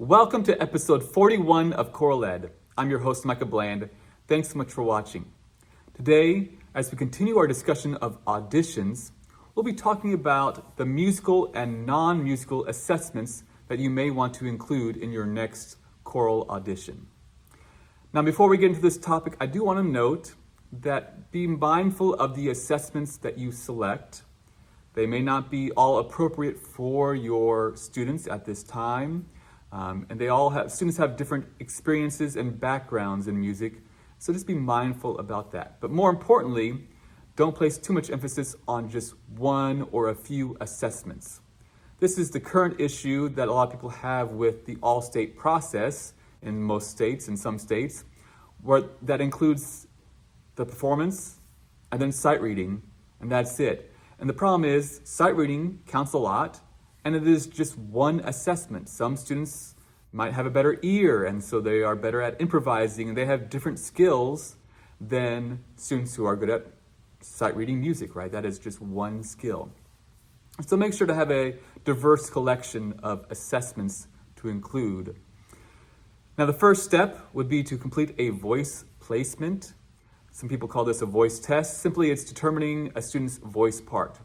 Welcome to episode 41 of ChoralEd. I'm your host, Micah Bland. Thanks so much for watching. Today, as we continue our discussion of auditions, we'll be talking about the musical and non-musical assessments that you may want to include in your next choral audition. Now, before we get into this topic, I do want to note that be mindful of the assessments that you select. They may not be all appropriate for your students at this time. And students have different experiences and backgrounds in music, so just be mindful about that. But more importantly, don't place too much emphasis on just one or a few assessments. This is the current issue that a lot of people have with the all-state process in most states, in some states, where that includes the performance and then sight reading, and that's it. And the problem is, sight reading counts a lot, and it is just one assessment. Some students might have a better ear, and so they are better at improvising, and they have different skills than students who are good at sight reading music, right? That is just one skill. So make sure to have a diverse collection of assessments to include. Now, the first step would be to complete a voice placement. Some people call this a voice test. Simply, it's determining a student's voice part.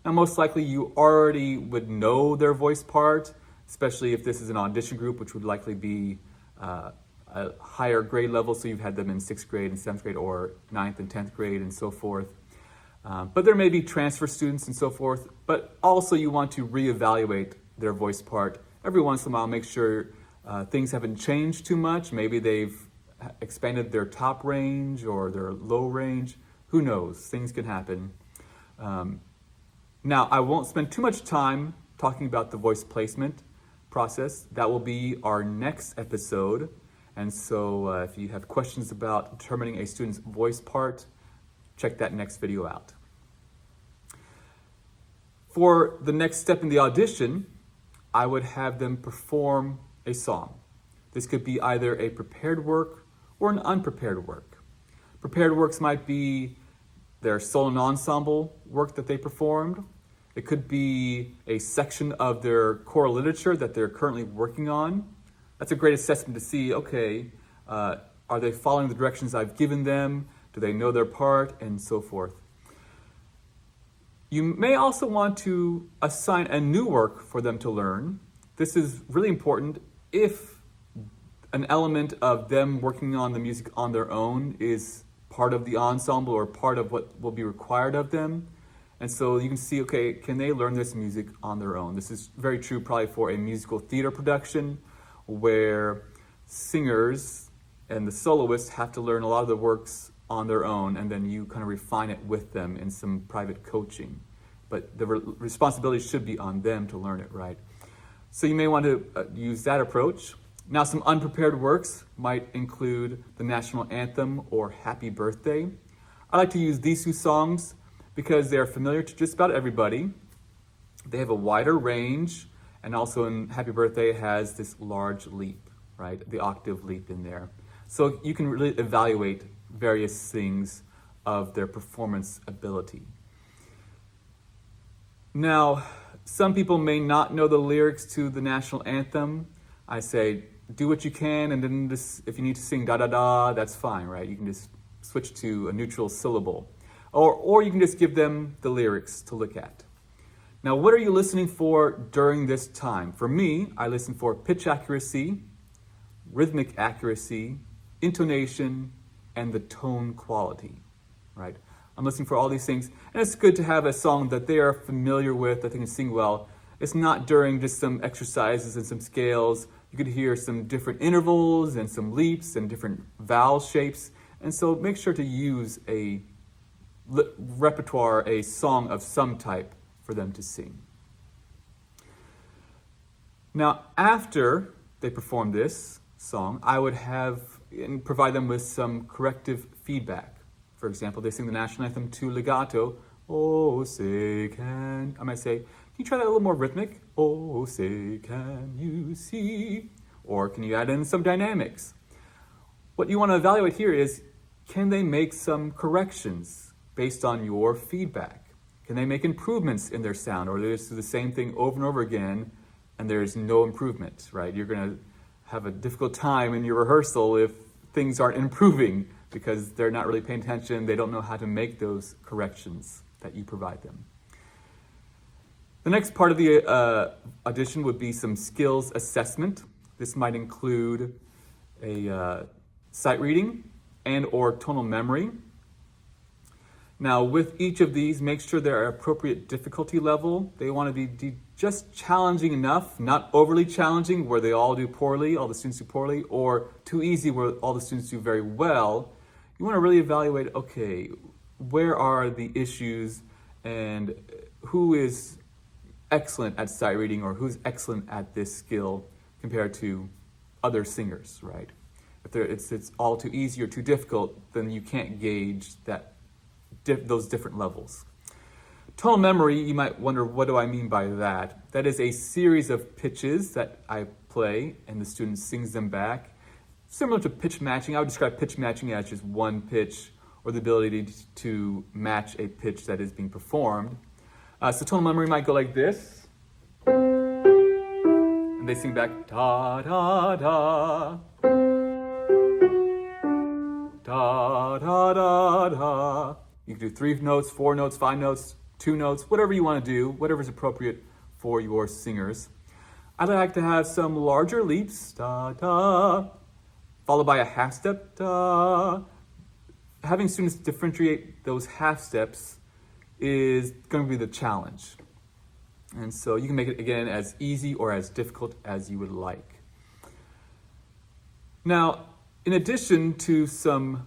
Now, most likely you already would know their voice part, especially if this is an audition group, which would likely be a higher grade level, so you've had them in 6th grade and 7th grade or 9th and 10th grade and so forth. But there may be transfer students and so forth, but also you want to reevaluate their voice part every once in a while, make sure things haven't changed too much. Maybe they've expanded their top range or their low range. Who knows? Things can happen. Now, I won't spend too much time talking about the voice placement process. That will be our next episode. And so if you have questions about determining a student's voice part, check that next video out. For the next step in the audition, I would have them perform a song. This could be either a prepared work or an unprepared work. Prepared works might be their solo and ensemble work that they performed. It could be a section of their choral literature that they're currently working on. That's a great assessment to see, okay, are they following the directions I've given them? Do they know their part? And so forth. You may also want to assign a new work for them to learn. This is really important if an element of them working on the music on their own is part of the ensemble or part of what will be required of them. And so you can see, okay, can they learn this music on their own? This is very true probably for a musical theater production where singers and the soloists have to learn a lot of the works on their own, and then you kind of refine it with them in some private coaching. But the responsibility should be on them to learn it, right? So you may want to use that approach. Now, some unprepared works might include the national anthem or Happy Birthday. I like to use these two songs because they're familiar to just about everybody. They have a wider range, and also in Happy Birthday has this large leap, right? The octave leap in there. So you can really evaluate various things of their performance ability. Now, some people may not know the lyrics to the national anthem. I say, do what you can, and then just, if you need to sing da-da-da, that's fine, right? You can just switch to a neutral syllable. Or you can just give them the lyrics to look at. Now, what are you listening for during this time? For me, I listen for pitch accuracy, rhythmic accuracy, intonation, and the tone quality, right? I'm listening for all these things, and it's good to have a song that they are familiar with, that they can sing well. It's not during just some exercises and some scales. You could hear some different intervals and some leaps and different vowel shapes, and so make sure to use a repertoire, a song of some type for them to sing. Now, after they perform this song, I would provide them with some corrective feedback. For example, they sing the national anthem to legato. Oh, say can... I might say, can you try that a little more rhythmic? Oh, say can you see? Or can you add in some dynamics? What you want to evaluate here is, can they make some corrections based on your feedback? Can they make improvements in their sound, or they just do the same thing over and over again and there's no improvement, right? You're going have a difficult time in your rehearsal if things aren't improving because they're not really paying attention, they don't know how to make those corrections that you provide them. The next part of the audition would be some skills assessment. This might include a sight reading and or tonal memory. Now, with each of these, make sure they're at appropriate difficulty level. They want to be just challenging enough, not overly challenging where they all do poorly, all the students do poorly, or too easy where all the students do very well. You want to really evaluate, okay, where are the issues and who is excellent at sight reading or who's excellent at this skill compared to other singers, right? If it's all too easy or too difficult, then you can't gauge those different levels. Tonal memory, you might wonder, what do I mean by that? That is a series of pitches that I play and the student sings them back. Similar to pitch matching, I would describe pitch matching as just one pitch or the ability to match a pitch that is being performed. So tonal memory might go like this. And they sing back, da, da, da. Da, da, da, da. You can do 3 notes, 4 notes, 5 notes, 2 notes, whatever you want to do, whatever is appropriate for your singers. I'd like to have some larger leaps, da, da, followed by a half step, da. Having students differentiate those half steps is going to be the challenge. And so you can make it, again, as easy or as difficult as you would like. Now, in addition to some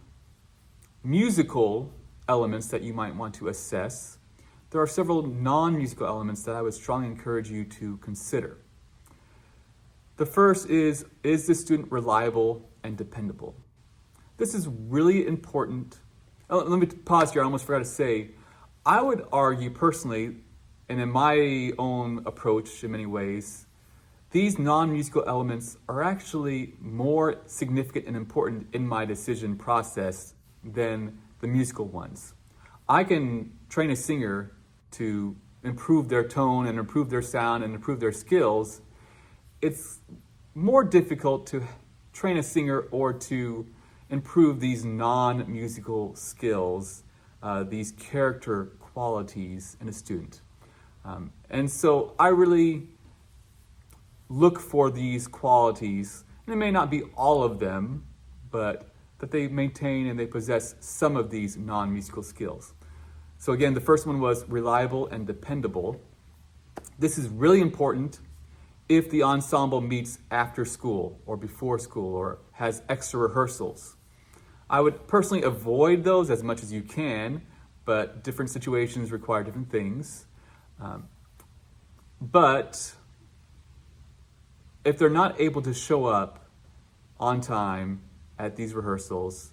musical elements that you might want to assess, there are several non-musical elements that I would strongly encourage you to consider. The first is the student reliable and dependable? This is really important. Oh, let me pause here, I almost forgot to say, I would argue personally, and in my own approach in many ways, these non-musical elements are actually more significant and important in my decision process than the musical ones. I can train a singer to improve their tone and improve their sound and improve their skills. It's more difficult to train a singer or to improve these non-musical skills, these character qualities in a student. And so I really look for these qualities, and it may not be all of them, but that they maintain and they possess some of these non-musical skills. So again, the first one was reliable and dependable. This is really important if the ensemble meets after school or before school or has extra rehearsals. I would personally avoid those as much as you can, but different situations require different things. But if they're not able to show up on time at these rehearsals,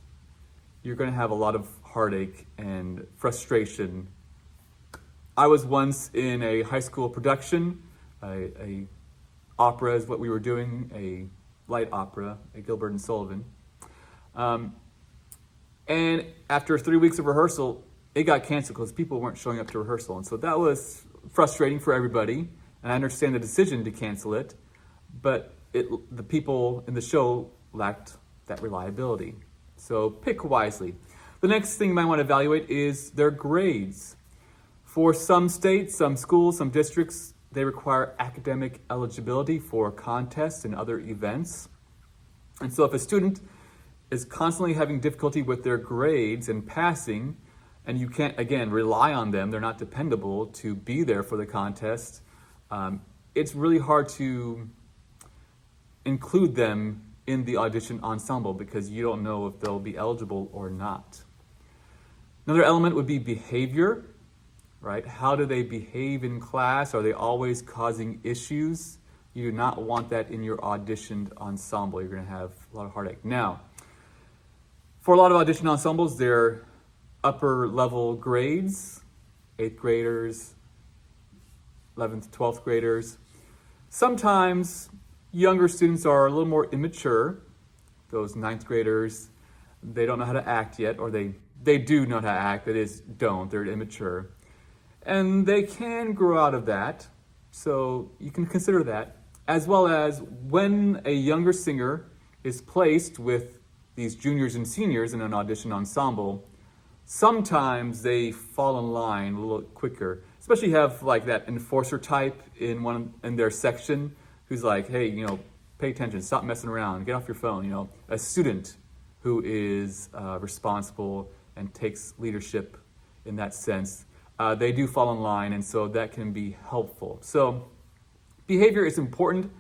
you're going to have a lot of heartache and frustration. I was once in a high school production, a opera is what we were doing, a light opera, a Gilbert and Sullivan. And after 3 weeks of rehearsal, it got canceled because people weren't showing up to rehearsal. And so that was frustrating for everybody. And I understand the decision to cancel it, but the people in the show lacked that reliability. So pick wisely. The next thing you might want to evaluate is their grades. For some states, some schools, some districts, they require academic eligibility for contests and other events. And so if a student is constantly having difficulty with their grades and passing, and you can't, again, rely on them, they're not dependable to be there for the contest, it's really hard to include them in the audition ensemble because you don't know if they'll be eligible or not. Another element would be behavior, right? How do they behave in class? Are they always causing issues? You do not want that in your auditioned ensemble. You're going to have a lot of heartache. Now, for a lot of audition ensembles, they're upper level grades, 8th graders, 11th, 12th graders. Sometimes younger students are a little more immature. Those 9th graders, they don't know how to act yet, or they do know how to act, that is, don't, they're immature. And they can grow out of that, so you can consider that. as well as when a younger singer is placed with these juniors and seniors in an audition ensemble, sometimes they fall in line a little quicker. Especially have like that enforcer type in their section who's like, hey, pay attention, stop messing around, get off your phone. A student who is responsible and takes leadership in that sense, they do fall in line, and so that can be helpful. So behavior is important,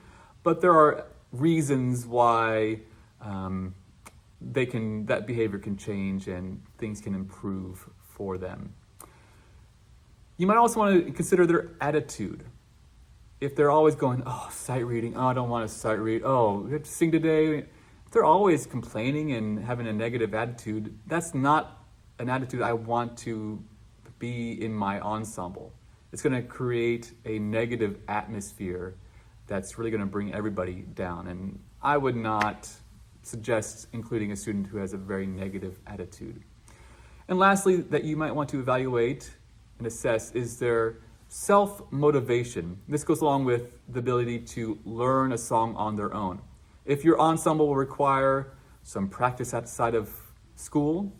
but there are reasons why that behavior can change and things can improve for them. You might also want to consider their attitude. If they're always going, oh, sight reading, oh, I don't want to sight read, oh, we have to sing today. If they're always complaining and having a negative attitude, that's not an attitude I want to be in my ensemble. It's going to create a negative atmosphere that's really going to bring everybody down. And I would not suggest including a student who has a very negative attitude. And lastly, that you might want to evaluate and assess is their self-motivation. This goes along with the ability to learn a song on their own. If your ensemble will require some practice outside of school,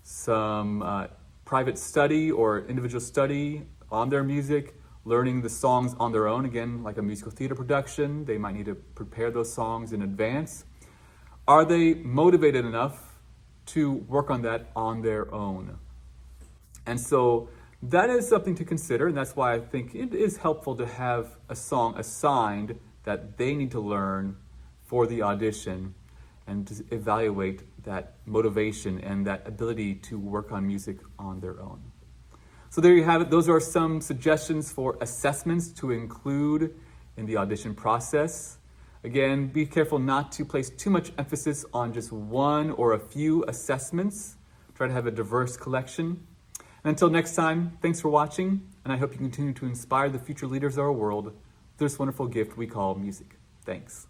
some private study or individual study on their music, learning the songs on their own, again, like a musical theater production, they might need to prepare those songs in advance. Are they motivated enough to work on that on their own? And so that is something to consider, and that's why I think it is helpful to have a song assigned that they need to learn for the audition and to evaluate that motivation and that ability to work on music on their own. So there you have it. Those are some suggestions for assessments to include in the audition process. Again, be careful not to place too much emphasis on just one or a few assessments. Try to have a diverse collection. And until next time, thanks for watching, and I hope you continue to inspire the future leaders of our world with this wonderful gift we call music. Thanks.